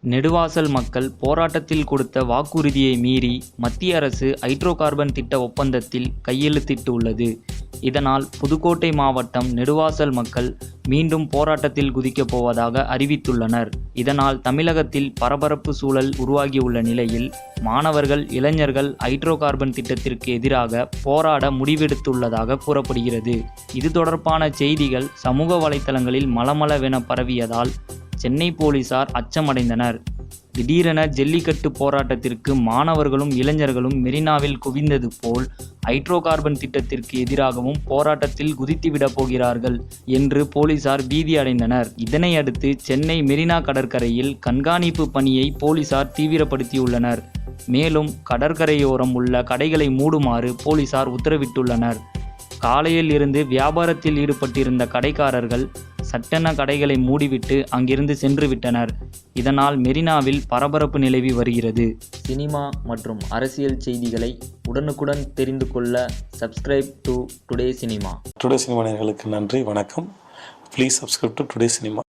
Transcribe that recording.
நெடுவாசல் மக்கள் போராட்டத்தில் கொடுத்த வாக்குறுதியை மீறி மத்திய அரசு ஹைட்ரோ கார்பன் திட்ட ஒப்பந்தத்தில் கையெழுத்திட்டுள்ளது. இதனால் புதுக்கோட்டை மாவட்டம் நெடுவாசல் மக்கள் மீண்டும் போராட்டத்தில் குதிக்கப் போவதாக அறிவித்துள்ளனர். இதனால் தமிழகத்தில் பரபரப்பு சூழல் உருவாகியுள்ள நிலையில் மாணவர்கள், இளைஞர்கள் ஹைட்ரோ கார்பன் திட்டத்திற்கு எதிராக போராட முடிவெடுத்துள்ளதாக கூறப்படுகிறது. இது தொடர்பான செய்திகள் சமூக வலைதளங்களில் மளமளவென பரவியதால் சென்னை போலீசார் அச்சமடைந்தனர். திடீரென ஜல்லிக்கட்டு போராட்டத்திற்கு மாணவர்களும் இளைஞர்களும் மெரினாவில் குவிந்தது போல் ஹைட்ரோ கார்பன் திட்டத்திற்கு எதிராகவும் போராட்டத்தில் குதித்துவிடப் போகிறார்கள் என்று போலீசார் பீதி அடைந்தனர். இதனையடுத்து சென்னை மெரினா கடற்கரையில் கண்காணிப்பு பணியை போலீசார் தீவிரப்படுத்தியுள்ளனர். மேலும் கடற்கரையோரம் உள்ள கடைகளை மூடுமாறு போலீசார் உத்தரவிட்டுள்ளனர். காலையில் இருந்து வியாபாரத்தில் ஈடுபட்டிருந்த கடைக்காரர்கள் சட்டென கடைகளை மூடிவிட்டு அங்கிருந்து சென்று விட்டனர். இதனால் மெரினாவில் பரபரப்பு நிலவி வருகிறது. சினிமா மற்றும் அரசியல் செய்திகளை உடனுக்குடன் தெரிந்து கொள்ள subscribe to today cinema. Today cinema நேயர்களுக்கு நன்றி, வணக்கம். Please subscribe to today cinema.